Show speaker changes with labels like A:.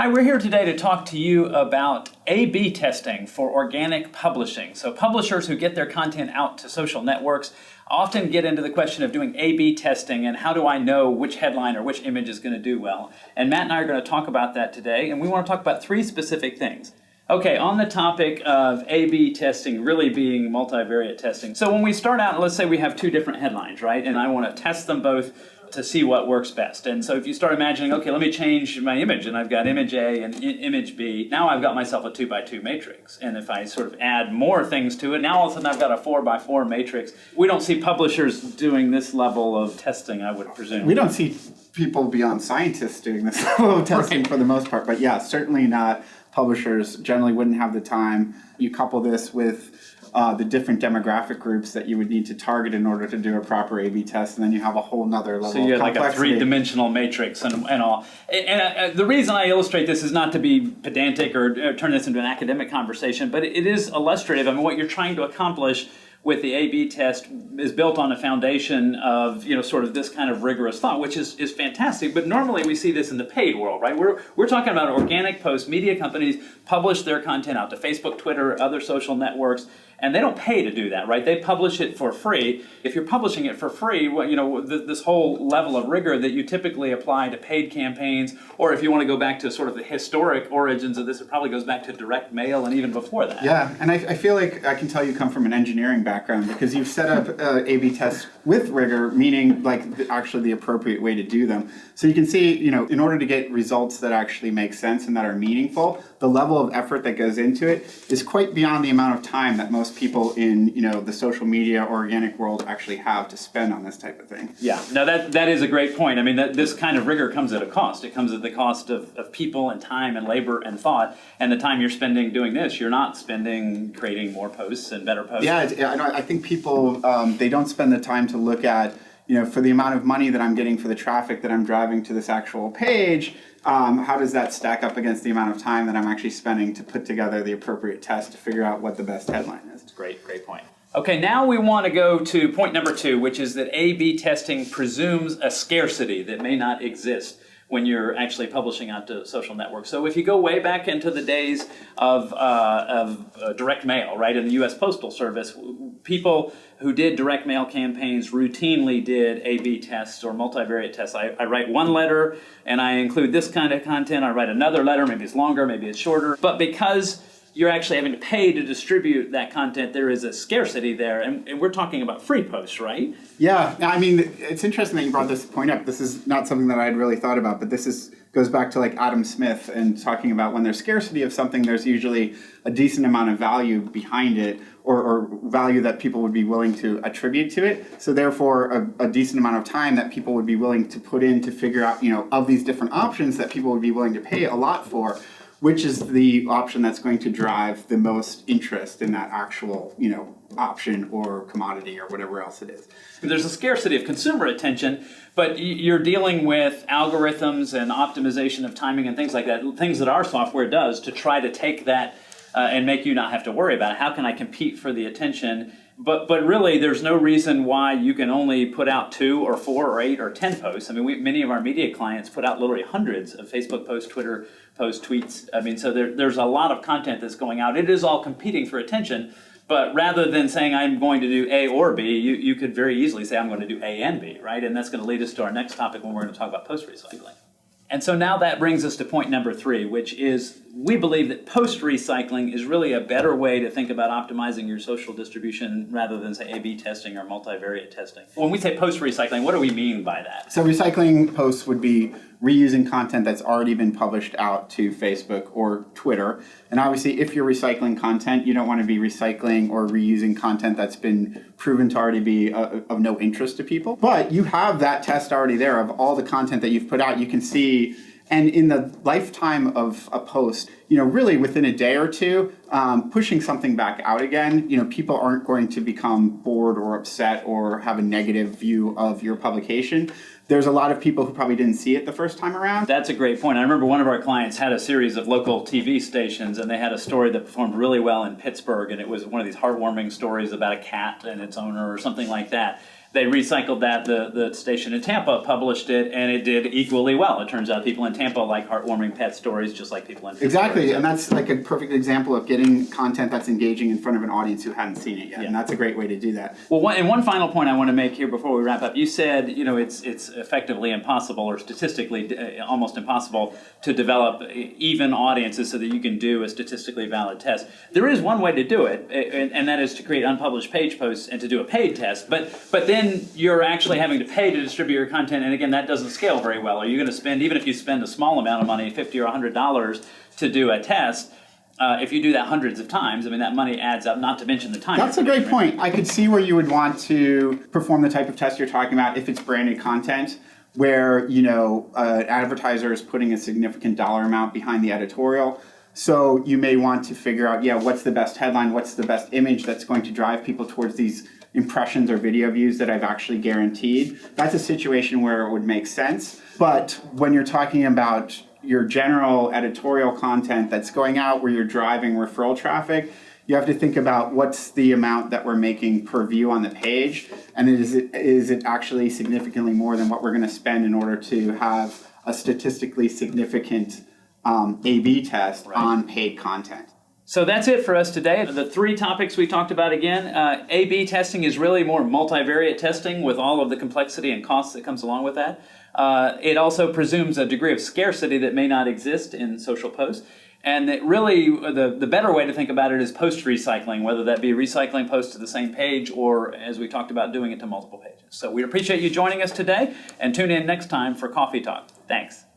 A: Hi, we're here today to talk to you about A/B testing for organic publishing. So publishers who get their content out to social networks often get into the question of doing A/B testing and how do I know which headline or which image is going to do well. And Matt and I are going to talk about that today, and we want to talk about three specific things. Okay, on the topic of A/B testing really being multivariate testing. So when we start out, let's say we have two different headlines, right? And I want to test them both to see what works best. And so if you start imagining, okay, let me change my image, and I've got image A and image B, now I've got myself a 2x2 matrix. And if I sort of add more things to it, now all of a sudden I've got a 4x4 matrix. We don't see publishers doing this level of testing, I would presume.
B: We don't see people beyond scientists doing this level of testing for the most part, but yeah, certainly not. Publishers generally wouldn't have the time. You couple this with the different demographic groups that you would need to target in order to do a proper A/B test, and then you have a whole nother level of complexity.
A: So you have like a three-dimensional matrix and all. And the reason I illustrate this is not to be pedantic or turn this into an academic conversation, but it is illustrative. I mean, what you're trying to accomplish with the A/B test is built on a foundation of, sort of this kind of rigorous thought, which is fantastic. But normally we see this in the paid world, right? We're talking about organic posts. Media companies publish their content out to Facebook, Twitter, other social networks, and they don't pay to do that, right? They publish it for free. If you're publishing it for free, this whole level of rigor that you typically apply to paid campaigns, or if you want to go back to sort of the historic origins of this, it probably goes back to direct mail and even before that.
B: Yeah, and I feel like I can tell you come from an engineering background because you've set up A/B tests with rigor, meaning like actually the appropriate way to do them. So you can see, in order to get results that actually make sense and that are meaningful, the level of effort that goes into it is quite beyond the amount of time that most people in the social media or organic world actually have to spend on this type of thing.
A: Yeah, no, that is a great point. I mean, this kind of rigor comes at a cost. It comes at the cost of people and time and labor and thought. And the time you're spending doing this, you're not spending creating more posts and better posts.
B: Yeah, I think people, they don't spend the time to look at, for the amount of money that I'm getting for the traffic that I'm driving to this actual page, how does that stack up against the amount of time that I'm actually spending to put together the appropriate test to figure out what the best headline is?
A: Great point. Okay, now we want to go to point number 2, which is that A/B testing presumes a scarcity that may not exist when you're actually publishing out to social networks. So if you go way back into the days of direct mail, right, in the U.S. Postal Service, people who did direct mail campaigns routinely did A/B tests or multivariate tests. I write one letter and I include this kind of content. I write another letter, maybe it's longer, maybe it's shorter. But because you're actually having to pay to distribute that content, there is a scarcity there. And we're talking about free posts, right?
B: Yeah, I mean, it's interesting that you brought this point up. This is not something that I had really thought about, but this goes back to like Adam Smith and talking about when there's scarcity of something, there's usually a decent amount of value behind it or value that people would be willing to attribute to it. So therefore, a decent amount of time that people would be willing to put in to figure out, of these different options that people would be willing to pay a lot for, which is the option that's going to drive the most interest in that actual, option or commodity or whatever else it is.
A: There's a scarcity of consumer attention, but you're dealing with algorithms and optimization of timing and things like that, things that our software does to try to take that and make you not have to worry about it. How can I compete for the attention? But really, there's no reason why you can only put out 2 or 4 or 8 or 10 posts. I mean, many of our media clients put out literally hundreds of Facebook posts, Twitter posts, tweets. I mean, so there's a lot of content that's going out. It is all competing for attention. But rather than saying I'm going to do A or B, you could very easily say I'm going to do A and B, right? And that's going to lead us to our next topic when we're going to talk about post recycling. And so now that brings us to point number 3, which is we believe that post-recycling is really a better way to think about optimizing your social distribution rather than, say, A/B testing or multivariate testing. When we say post-recycling, what do we mean by that?
B: So recycling posts would be reusing content that's already been published out to Facebook or Twitter. And obviously, if you're recycling content, you don't want to be recycling or reusing content that's been proven to already be of no interest to people. But you have that test already there of all the content that you've put out. You can see, and in the lifetime of a post, really within a day or two, pushing something back out again, people aren't going to become bored or upset or have a negative view of your publication. There's a lot of people who probably didn't see it the first time around.
A: That's a great point. I remember one of our clients had a series of local TV stations, and they had a story that performed really well in Pittsburgh, and it was one of these heartwarming stories about a cat and its owner or something like that. They recycled that. The station in Tampa published it, and it did equally well. It turns out people in Tampa like heartwarming pet stories, just like people in Pittsburgh.
B: Exactly, and that's like a perfect example of getting content that's engaging in front of an audience who hadn't seen it yet, and that's a great way to do that.
A: Well, one final point I want to make here before we wrap up. You said, it's effectively impossible, or statistically almost impossible, to develop even audiences so that you can do a statistically valid test. There is one way to do it, and that is to create unpublished page posts and to do a paid test. But then you're actually having to pay to distribute your content, and again, that doesn't scale very well. Are you going to spend, even if you spend a small amount of money, $50 or $100 to do a test? If you do that hundreds of times, I mean, that money adds up, not to mention the time.
B: That's a great point. I could see where you would want to perform the type of test you're talking about if it's branded content, where, an advertiser is putting a significant dollar amount behind the editorial. So you may want to figure out, what's the best headline, what's the best image that's going to drive people towards these impressions or video views that I've actually guaranteed. That's a situation where it would make sense. But when you're talking about your general editorial content that's going out where you're driving referral traffic, you have to think about what's the amount that we're making per view on the page, and is it actually significantly more than what we're going to spend in order to have a statistically significant A/B test on paid content.
A: So that's it for us today. The 3 topics we talked about again. A/B testing is really more multivariate testing with all of the complexity and costs that comes along with that. It also presumes a degree of scarcity that may not exist in social posts. And that really, the better way to think about it is post recycling, whether that be recycling posts to the same page or, as we talked about, doing it to multiple pages. So we appreciate you joining us today, and tune in next time for Coffee Talk. Thanks.